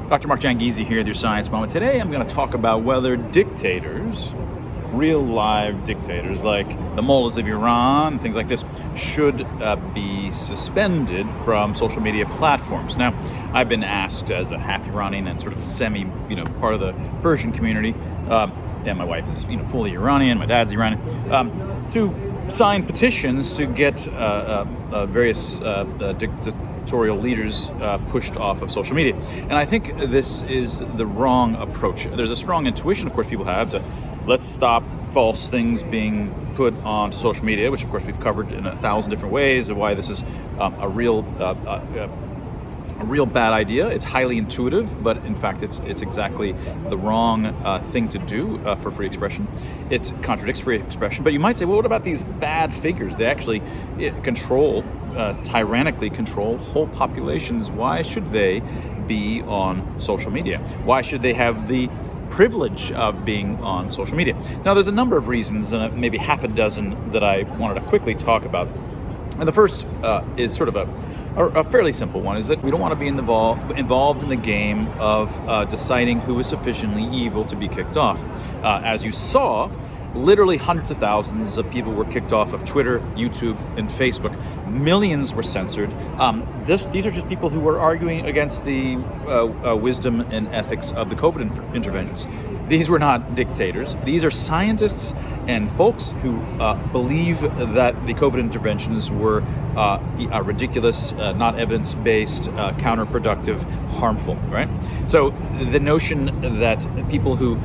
Dr. Mark Jangizi here with your Science Moment. Today I'm going to talk about whether dictators, real live dictators like the mullahs of Iran, things like this, should be suspended from social media platforms. Now, I've been asked as a half Iranian and sort of semi, part of the Persian community, and my wife is, fully Iranian, my dad's Iranian, to sign petitions to get various dictatorial leaders pushed off of social media. And I think this is the wrong approach. There's a strong intuition, of course, people have to let's stop false things being put onto social media, which of course we've covered in 1,000 different ways of why this is a real bad idea. It's highly intuitive, but in fact it's exactly the wrong thing to do for free expression. It contradicts free expression. But you might say, well, what about these bad figures? They actually tyrannically control whole populations. Why should they be on social media? Why should they have the privilege of being on social media? Now, there's a number of reasons, maybe half a dozen, that I wanted to quickly talk about. And the first is sort of a fairly simple one, is that we don't want to be involved in the game of deciding who is sufficiently evil to be kicked off. As you saw, literally hundreds of thousands of people were kicked off of Twitter, YouTube, and Facebook. Millions were censored. These are just people who were arguing against the wisdom and ethics of the COVID interventions. These were not dictators. These are scientists and folks who believe that the COVID interventions were ridiculous, not evidence-based, counterproductive, harmful, right? So the notion that people who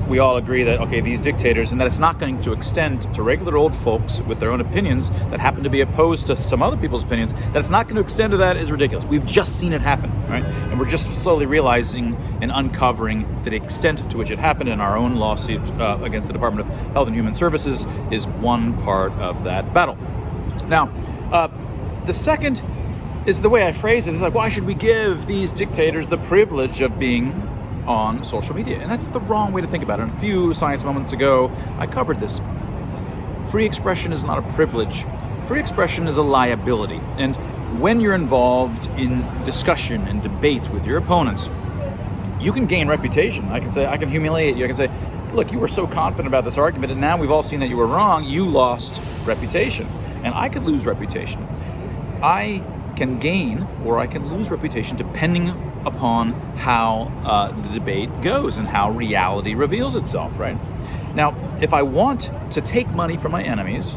we all agree that, okay, these dictators, and that it's not going to extend to regular old folks with their own opinions that happen to be opposed to some other people's opinions, that it's not going to extend to that is ridiculous. We've just seen it happen, right? And we're just slowly realizing and uncovering the extent to which it happened, in our own lawsuit against the Department of Health and Human Services is one part of that battle. Now, the second is the way I phrase it. It's like, why should we give these dictators the privilege of being on social media? And that's the wrong way to think about it. And a few science moments ago, I covered this. Free expression is not a privilege. Free expression is a liability. And when you're involved in discussion and debate with your opponents, you can gain reputation. I can humiliate you. I can say, look, you were so confident about this argument, and now we've all seen that you were wrong. You lost reputation. And I could lose reputation. I can gain or I can lose reputation depending upon how the debate goes and how reality reveals itself, right? Now, if I want to take money from my enemies,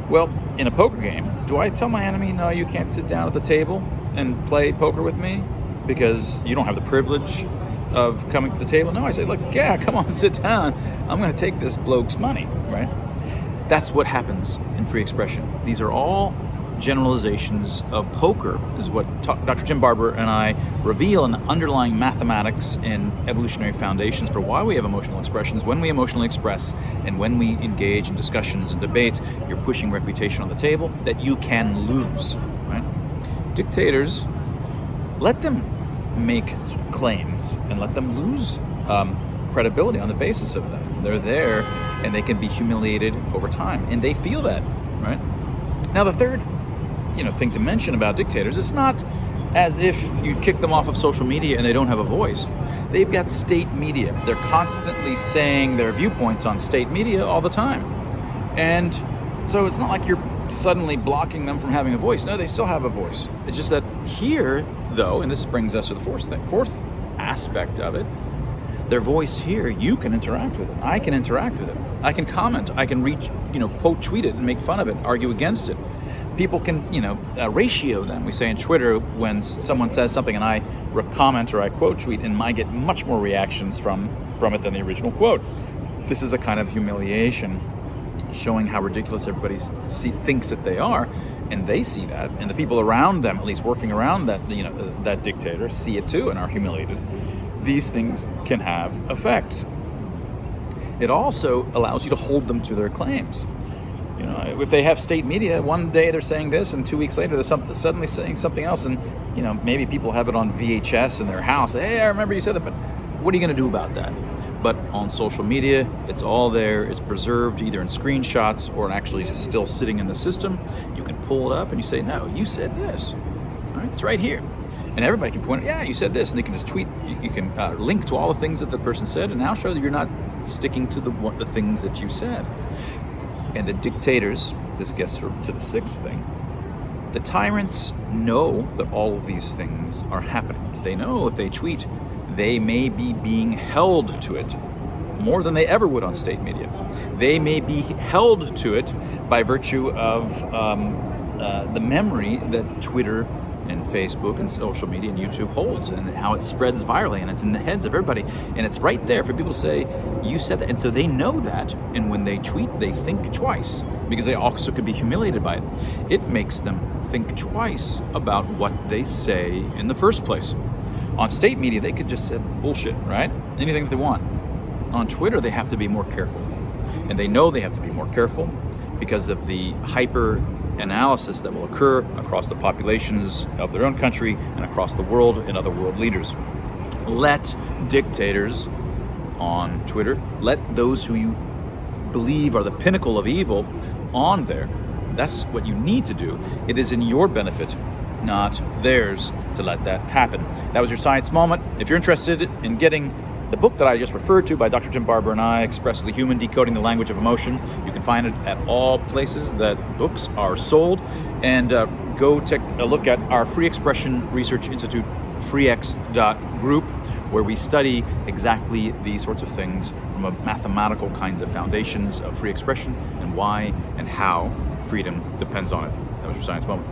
well, in a poker game, do I tell my enemy, no, you can't sit down at the table and play poker with me because you don't have the privilege of coming to the table? No, I say, look, yeah, come on, sit down. I'm going to take this bloke's money, right? That's what happens in free expression. These are all generalizations of poker, is what Dr. Tim Barber and I reveal in underlying mathematics and evolutionary foundations for why we have emotional expressions. When we emotionally express and when we engage in discussions and debate, you're pushing reputation on the table that you can lose, right? Dictators, let them make claims and let them lose credibility on the basis of them. They're there and they can be humiliated over time, and they feel that, right? Now, the third thing to mention about dictators, it's not as if you kick them off of social media and they don't have a voice. They've got state media. They're constantly saying their viewpoints on state media all the time. And so it's not like you're suddenly blocking them from having a voice. No, they still have a voice. It's just that here, though, and this brings us to the fourth aspect of it, their voice here, you can interact with it. I can interact with it. I can comment. I can quote tweet it and make fun of it, argue against it. People can, ratio them. We say in Twitter, when someone says something and I comment or I quote tweet, and I get much more reactions from it than the original quote. This is a kind of humiliation, showing how ridiculous everybody thinks that they are, and they see that, and the people around them, at least working around that, that dictator, see it too and are humiliated. These things can have effects. It also allows you to hold them to their claims. If they have state media, one day they're saying this, and 2 weeks later they're suddenly saying something else, and maybe people have it on VHS in their house. Hey, I remember you said that, but what are you going to do about that? But on social media, it's all there. It's preserved either in screenshots or actually still sitting in the system. You can pull it up and you say, no, you said this. All right, it's right here. And everybody can point, yeah, you said this, and they can just tweet. You can link to all the things that the person said, and now show that you're not sticking to the things that you said. And the dictators, this gets to the sixth thing, the tyrants know that all of these things are happening. They know if they tweet, they may be being held to it more than they ever would on state media. They may be held to it by virtue of the memory that Twitter and Facebook and social media and YouTube holds, and how it spreads virally, and it's in the heads of everybody, and it's right there for people to say, you said that. And so they know that, and when they tweet, they think twice, because they also could be humiliated by it. It makes them think twice about what they say in the first place. On state media, they could just say bullshit, right? Anything that they want. On Twitter, they have to be more careful. And they know they have to be more careful because of the hyper analysis that will occur across the populations of their own country and across the world and other world leaders. Let dictators on Twitter, let those who you believe are the pinnacle of evil on there. That's what you need to do. It is in your benefit, not theirs, to let that happen. That was your science moment. If you're interested in getting the book that I just referred to by Dr. Tim Barber and I, Expressly Human, Decoding the Language of Emotion, you can find it at all places that books are sold. And go take a look at our Free Expression Research Institute, freex.group, where we study exactly these sorts of things from a mathematical kinds of foundations of free expression and why and how freedom depends on it. That was your science moment.